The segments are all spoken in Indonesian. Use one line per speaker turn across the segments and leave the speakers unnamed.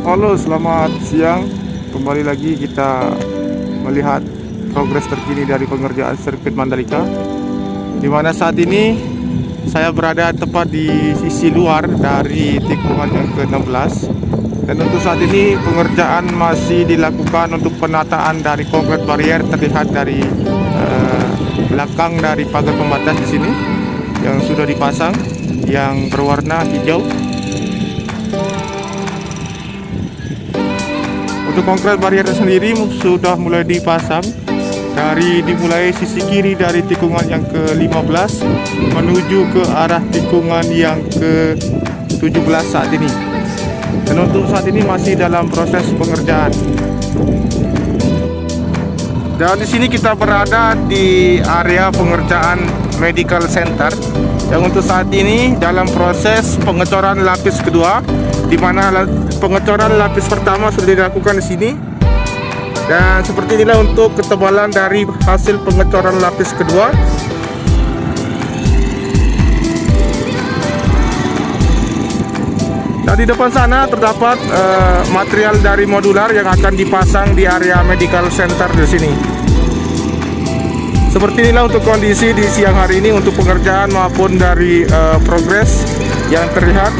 Halo, selamat siang. Kembali lagi kita melihat progres terkini dari pengerjaan sirkuit Mandalika, di mana saat ini saya berada tepat di sisi luar dari tikungan yang ke-16. Dan untuk saat ini pengerjaan masih dilakukan untuk penataan dari konkret barier terlihat dari belakang dari pagar pembatas di sini yang sudah dipasang yang berwarna hijau. Untuk konkret barier sendiri sudah mulai dipasang dimulai sisi kiri dari tikungan yang ke-15 menuju ke arah tikungan yang ke-17 saat ini. Dan untuk saat ini masih dalam proses pengerjaan. Dan di sini kita berada di area pengerjaan Medical Center yang untuk saat ini dalam proses pengecoran lapis kedua, di mana pengecoran lapis pertama sudah dilakukan di sini. Dan seperti inilah untuk ketebalan dari hasil pengecoran lapis kedua. Dan di depan sana terdapat material dari modular yang akan dipasang di area Medical Center di sini. Seperti inilah untuk kondisi di siang hari ini untuk pengerjaan maupun dari progres yang terlihat.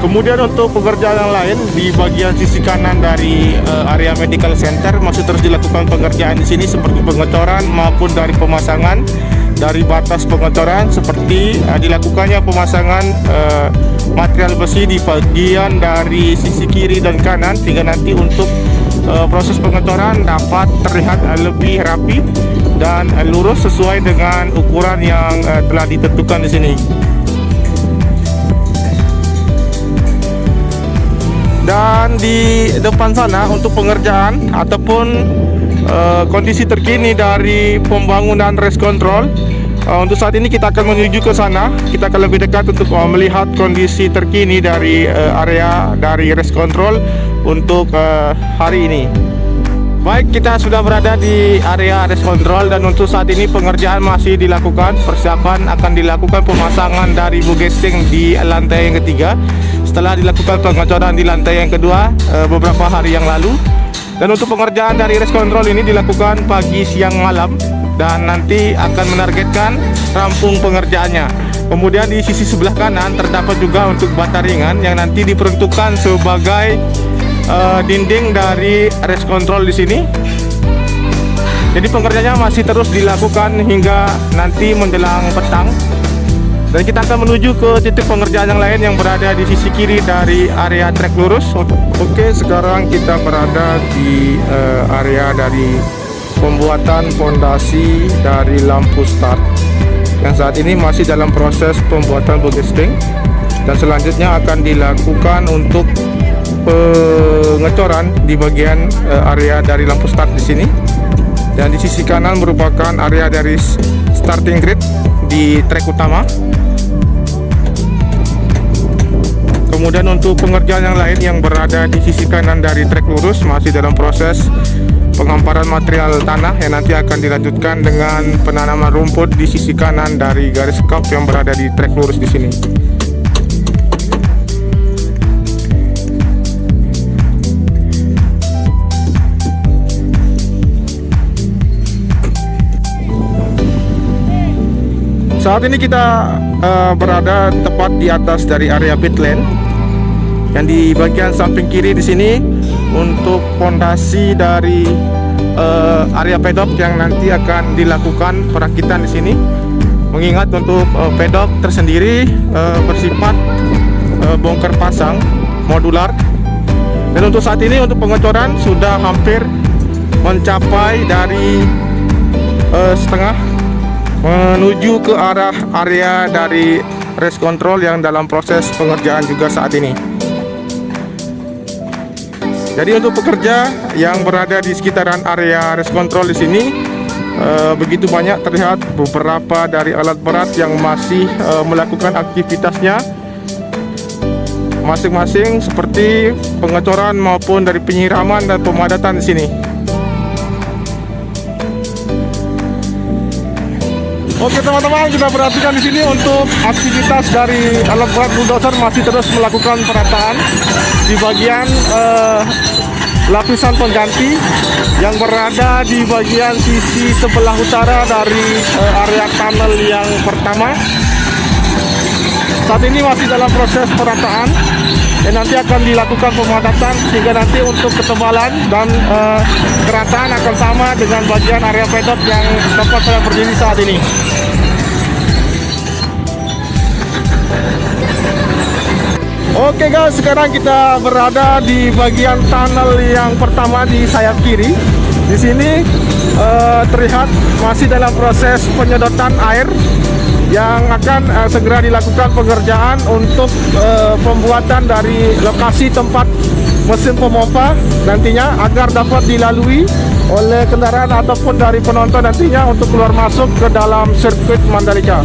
Kemudian untuk pekerjaan yang lain di bagian sisi kanan dari area Medical Center masih terus dilakukan pengerjaan di sini, seperti pengecoran maupun dari pemasangan dari batas pengecoran, seperti dilakukannya pemasangan material besi di bagian dari sisi kiri dan kanan, sehingga nanti untuk proses pengecoran dapat terlihat lebih rapi dan lurus sesuai dengan ukuran yang telah ditentukan di sini. Dan di depan sana untuk pengerjaan ataupun kondisi terkini dari pembangunan race control, untuk saat ini kita akan menuju ke sana. Kita akan lebih dekat untuk melihat kondisi terkini dari area dari race control untuk hari ini. Baik, kita sudah berada di area race control dan untuk saat ini pengerjaan masih dilakukan. Persiapan akan dilakukan pemasangan dari bugesting di lantai yang ketiga setelah dilakukan pengecoran di lantai yang kedua beberapa hari yang lalu. Dan untuk pengerjaan dari race control ini dilakukan pagi, siang, malam, dan nanti akan menargetkan rampung pengerjaannya. Kemudian di sisi sebelah kanan terdapat juga untuk bata ringan yang nanti diperuntukkan sebagai dinding dari race control di sini. Jadi pengerjaannya masih terus dilakukan hingga nanti menjelang petang. Dan kita akan menuju ke titik pengerjaan yang lain yang berada di sisi kiri dari area trek lurus. Oke, sekarang kita berada di area dari pembuatan fondasi dari lampu start yang saat ini masih dalam proses pembuatan bugesting, dan selanjutnya akan dilakukan untuk pengecoran di bagian area dari lampu start di sini. Dan di sisi kanan merupakan area dari starting grid di trek utama. Kemudian untuk pengerjaan yang lain yang berada di sisi kanan dari trek lurus masih dalam proses penghamparan material tanah yang nanti akan dilanjutkan dengan penanaman rumput di sisi kanan dari garis cup yang berada di trek lurus di sini. Saat ini kita berada tepat di atas dari area pit lane yang di bagian samping kiri di sini untuk fondasi dari area pedok yang nanti akan dilakukan perakitan di sini. Mengingat untuk pedok tersendiri bersifat bongkar pasang modular. Dan untuk saat ini untuk pengecoran sudah hampir mencapai dari setengah menuju ke arah area dari race control yang dalam proses pengerjaan juga saat ini. Jadi untuk pekerja yang berada di sekitaran area race control di sini begitu banyak terlihat beberapa dari alat berat yang masih melakukan aktivitasnya masing-masing, seperti pengecoran maupun dari penyiraman dan pemadatan di sini. Oke teman-teman, kita perhatikan di sini untuk aktivitas dari alat berat bulldozer masih terus melakukan perataan di bagian lapisan pengganti yang berada di bagian sisi sebelah utara dari area tunnel yang pertama. Saat ini masih dalam proses perataan dan nanti akan dilakukan pemadatan sehingga nanti untuk ketebalan dan kerataan akan sama dengan bagian area pedot yang tempat saya berdiri saat ini. Oke guys, sekarang kita berada di bagian tunnel yang pertama di sayap kiri. Di sini terlihat masih dalam proses penyedotan air yang akan segera dilakukan pengerjaan untuk pembuatan dari lokasi tempat mesin pemompa nantinya agar dapat dilalui oleh kendaraan ataupun dari penonton nantinya untuk keluar masuk ke dalam sirkuit Mandalika.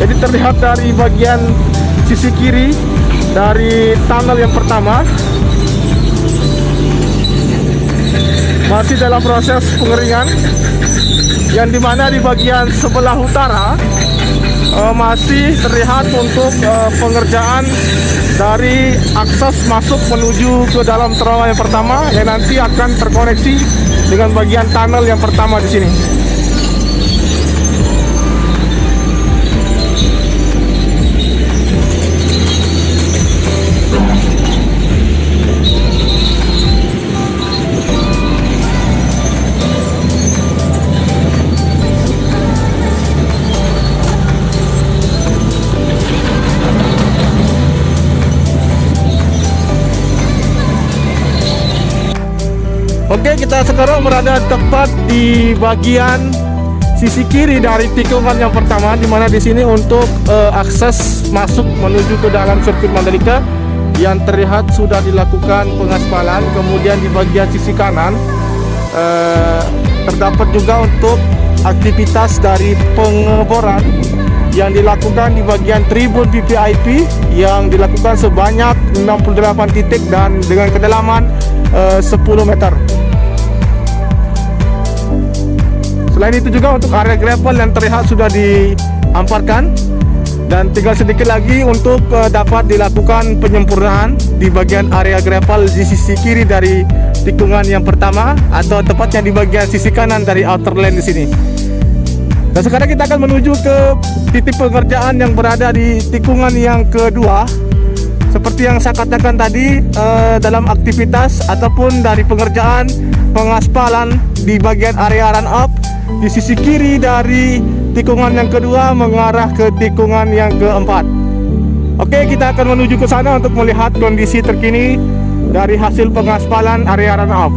Jadi terlihat dari bagian sisi kiri dari tunnel yang pertama masih dalam proses pengeringan, yang dimana di bagian sebelah utara masih terlihat untuk pengerjaan dari akses masuk menuju ke dalam terowongan yang pertama yang nanti akan terkoneksi dengan bagian tunnel yang pertama di sini. Oke, kita sekarang berada tepat di bagian sisi kiri dari tikungan yang pertama, di mana di sini untuk akses masuk menuju ke dalam sirkuit Mandalika yang terlihat sudah dilakukan pengaspalan. Kemudian di bagian sisi kanan terdapat juga untuk aktivitas dari pengeboran yang dilakukan di bagian tribun VVIP yang dilakukan sebanyak 68 titik dan dengan kedalaman 10 meter. Selain itu juga untuk area gravel yang terlihat sudah dihamparkan dan tinggal sedikit lagi untuk dapat dilakukan penyempurnaan di bagian area gravel di sisi kiri dari tikungan yang pertama atau tepatnya di bagian sisi kanan dari outer lane di sini. Dan sekarang kita akan menuju ke titik pengerjaan yang berada di tikungan yang kedua. Seperti yang saya katakan tadi, dalam aktivitas ataupun dari pengerjaan pengaspalan di bagian area run up di sisi kiri dari tikungan yang kedua mengarah ke tikungan yang keempat. Oke, kita akan menuju ke sana untuk melihat kondisi terkini dari hasil pengaspalan area run up.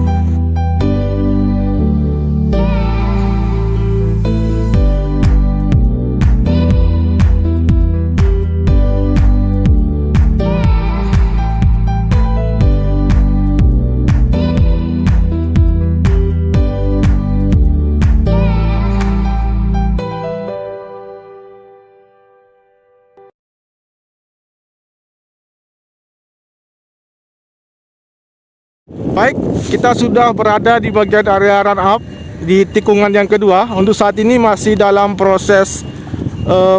Baik, kita sudah berada di bagian area run up di tikungan yang kedua. Untuk saat ini masih dalam proses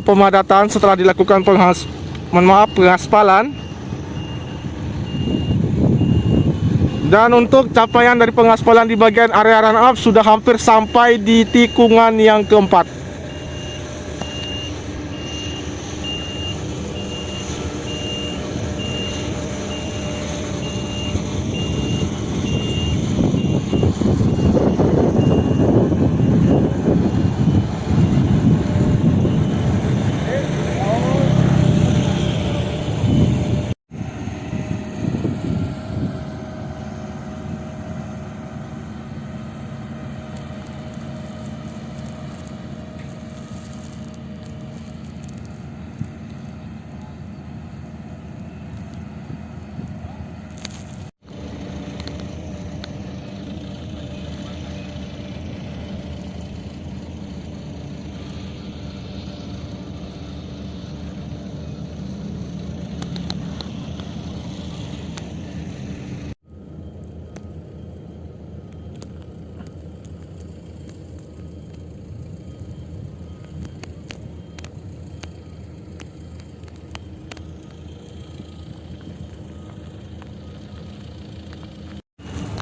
pemadatan setelah dilakukan pengaspalan. Dan untuk capaian dari pengaspalan di bagian area run up sudah hampir sampai di tikungan yang keempat.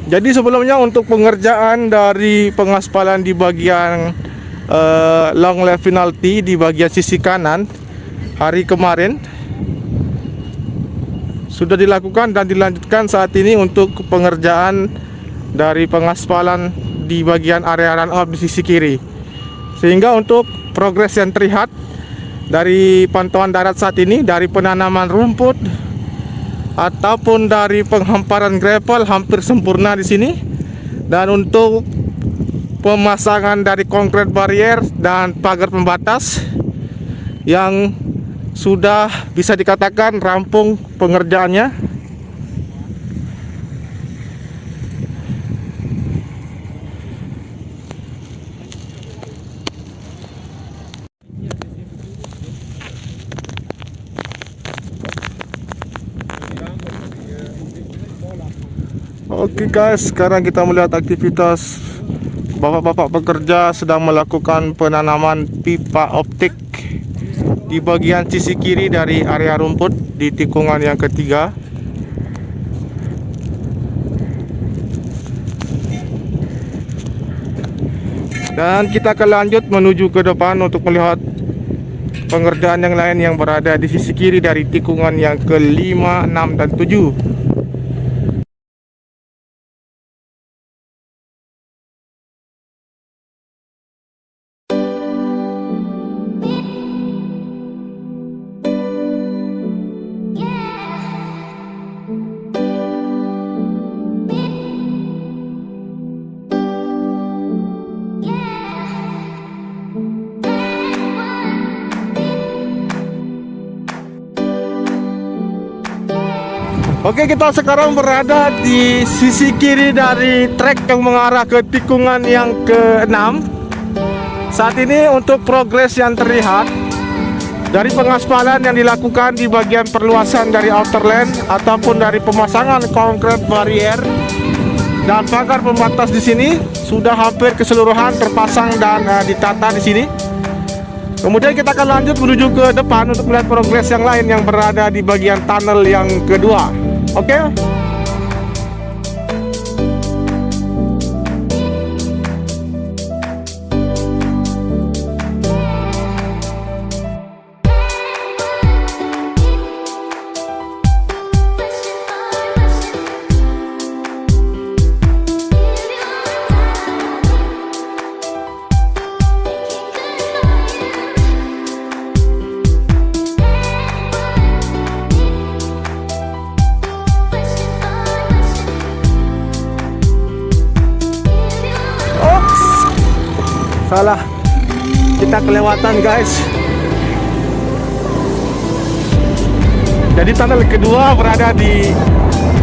Jadi sebelumnya untuk pengerjaan dari pengaspalan di bagian long left penalty di bagian sisi kanan hari kemarin sudah dilakukan dan dilanjutkan saat ini untuk pengerjaan dari pengaspalan di bagian area run off di sisi kiri. Sehingga untuk progres yang terlihat dari pantauan darat saat ini, dari penanaman rumput ataupun dari penghamparan gravel hampir sempurna di sini. Dan untuk pemasangan dari konkret barrier dan pagar pembatas yang sudah bisa dikatakan rampung pengerjaannya. Oke guys, sekarang kita melihat aktivitas bapak-bapak pekerja sedang melakukan penanaman pipa optik di bagian sisi kiri dari area rumput di tikungan yang ketiga. Dan kita akan lanjut menuju ke depan untuk melihat pengerjaan yang lain yang berada di sisi kiri dari tikungan yang ke-5, 6, dan 7. Oke, kita sekarang berada di sisi kiri dari trek yang mengarah ke tikungan yang ke-6. Saat ini untuk progres yang terlihat dari pengaspalan yang dilakukan di bagian perluasan dari outer lane ataupun dari pemasangan konkret barrier dan pagar pembatas di sini sudah hampir keseluruhan terpasang dan ditata di sini. Kemudian kita akan lanjut menuju ke depan untuk melihat progres yang lain yang berada di bagian tunnel yang kedua. Oke. Salah, kita kelewatan guys. Jadi tunnel kedua berada di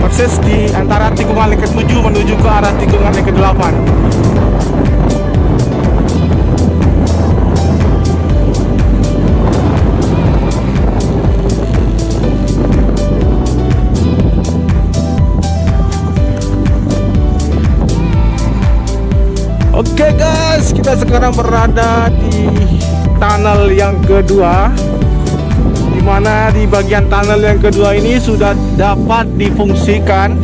persis di antara tikungan yang ke-7 menuju ke arah tikungan yang ke-8. Oke guys, kita sekarang berada di tunnel yang kedua, dimana di bagian tunnel yang kedua ini sudah dapat difungsikan.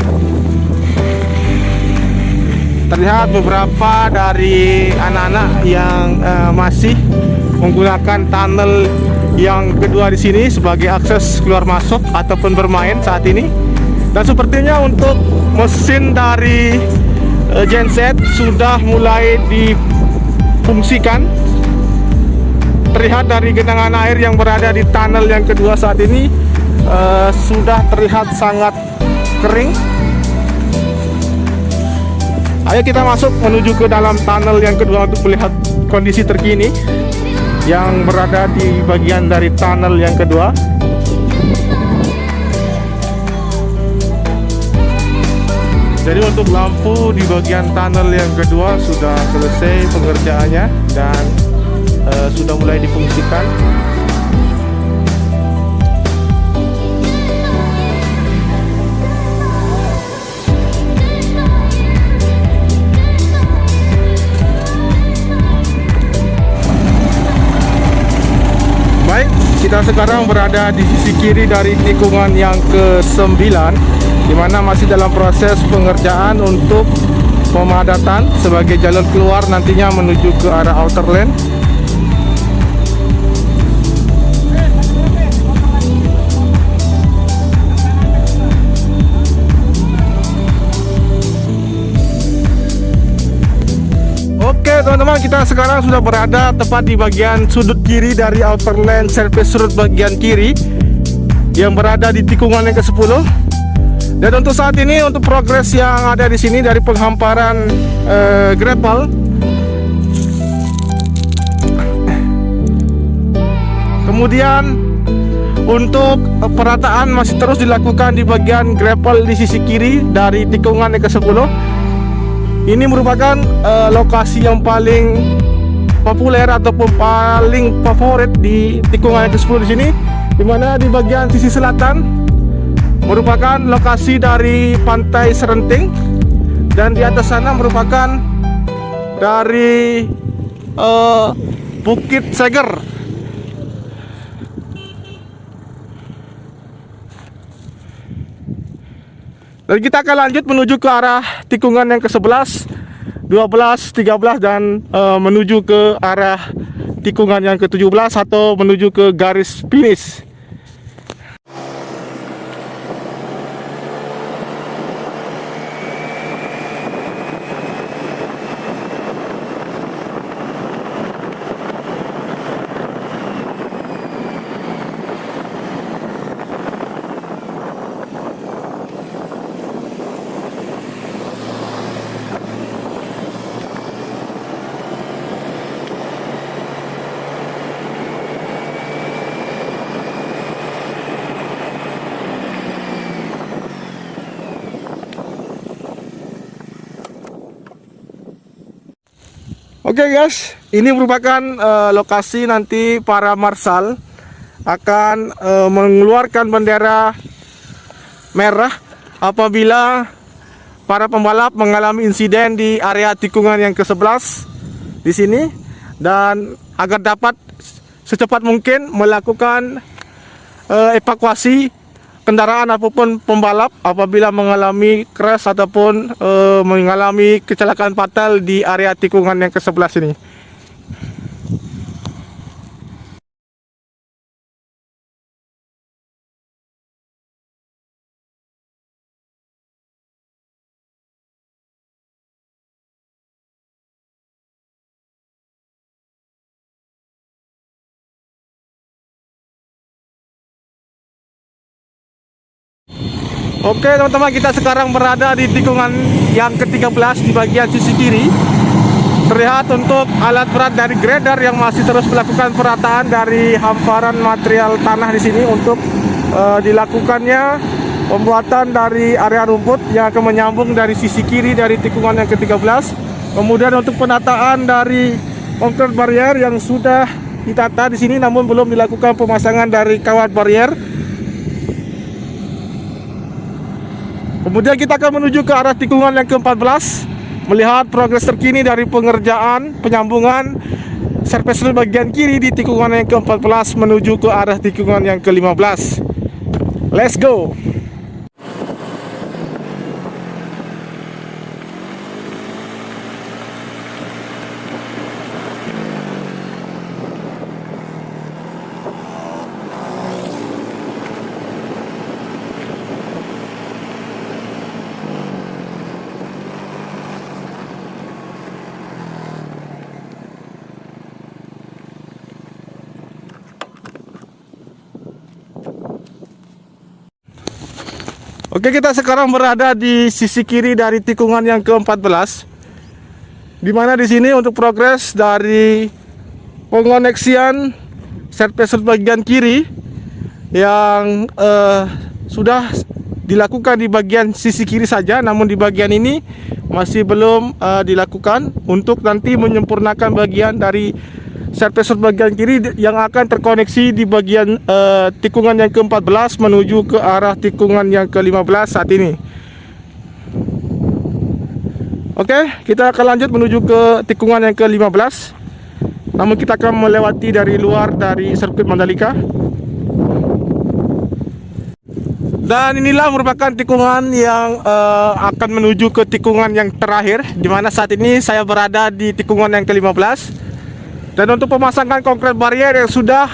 Terlihat beberapa dari anak-anak yang masih menggunakan tunnel yang kedua di sini sebagai akses keluar masuk ataupun bermain saat ini. Dan sepertinya untuk mesin dari genset sudah mulai difungsikan. Terlihat dari genangan air yang berada di tunnel yang kedua saat ini sudah terlihat sangat kering. Ayo kita masuk menuju ke dalam tunnel yang kedua untuk melihat kondisi terkini yang berada di bagian dari tunnel yang kedua. Jadi untuk lampu di bagian tunnel yang kedua sudah selesai pengerjaannya dan sudah mulai difungsikan. Baik, kita sekarang berada di sisi kiri dari tikungan yang ke-9 di mana masih dalam proses pengerjaan untuk pemadatan sebagai jalur keluar nantinya menuju ke arah outer lane. Oke teman-teman, kita sekarang sudah berada tepat di bagian sudut kiri dari outer lane service road bagian kiri yang berada di tikungan yang ke-10. Dan untuk saat ini, untuk progres yang ada di sini dari penghamparan gravel, kemudian untuk perataan masih terus dilakukan di bagian gravel di sisi kiri dari tikungan yang ke-10. Ini merupakan lokasi yang paling populer ataupun paling favorit di tikungan yang ke-10 di sini, di mana di bagian sisi selatan merupakan lokasi dari Pantai Serenting, dan di atas sana merupakan dari Bukit Seger. Dan kita akan lanjut menuju ke arah tikungan yang ke-11, 12, 13 dan menuju ke arah tikungan yang ke-17 atau menuju ke garis finish. Oke guys, ini merupakan lokasi nanti para marshal akan mengeluarkan bendera merah apabila para pembalap mengalami insiden di area tikungan yang ke-11 di sini, dan agar dapat secepat mungkin melakukan evakuasi kendaraan ataupun pembalap apabila mengalami crash ataupun mengalami kecelakaan fatal di area tikungan yang ke-11 ini. Oke teman-teman, kita sekarang berada di tikungan yang ke-13 di bagian sisi kiri. Terlihat untuk alat berat dari grader yang masih terus melakukan perataan dari hamparan material tanah di sini untuk dilakukannya pembuatan dari area rumput yang akan menyambung dari sisi kiri dari tikungan yang ke-13. Kemudian untuk penataan dari concrete barrier yang sudah ditata di sini namun belum dilakukan pemasangan dari kawat barrier. Kemudian kita akan menuju ke arah tikungan yang ke-14, melihat progres terkini dari pengerjaan penyambungan service road bagian kiri di tikungan yang ke-14 menuju ke arah tikungan yang ke-15. Let's go. Oke, kita sekarang berada di sisi kiri dari tikungan yang ke-14, di mana di sini untuk progres dari pengoneksian service road bagian kiri yang sudah dilakukan di bagian sisi kiri saja, namun di bagian ini masih belum dilakukan untuk nanti menyempurnakan bagian dari service road bagian kiri yang akan terkoneksi di bagian tikungan yang ke-14 menuju ke arah tikungan yang ke-15 saat ini. Oke, kita akan lanjut menuju ke tikungan yang ke-15. Namun kita akan melewati dari luar dari sirkuit Mandalika. Dan inilah merupakan tikungan yang akan menuju ke tikungan yang terakhir, di mana saat ini saya berada di tikungan yang ke-15. Dan untuk pemasangan konkret barier yang sudah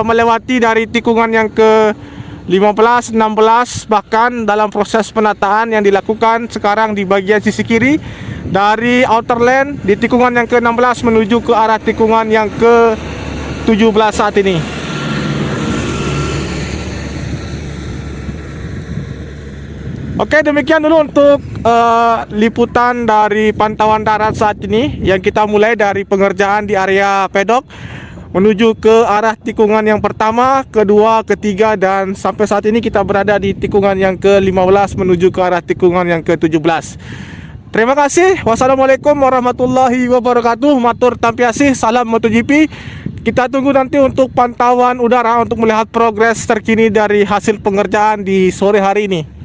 melewati dari tikungan yang ke-15, 16, bahkan dalam proses penataan yang dilakukan sekarang di bagian sisi kiri dari outer lane di tikungan yang ke-16 menuju ke arah tikungan yang ke-17 saat ini. Oke, demikian dulu untuk liputan dari pantauan darat saat ini, yang kita mulai dari pengerjaan di area pedok menuju ke arah tikungan yang pertama, kedua, ketiga, dan sampai saat ini kita berada di tikungan yang ke-15 menuju ke arah tikungan yang ke-17. Terima kasih. Wassalamualaikum warahmatullahi wabarakatuh. Matur tampiasih. Salam MotoGP. Kita tunggu nanti untuk pantauan udara untuk melihat progres terkini dari hasil pengerjaan di sore hari ini.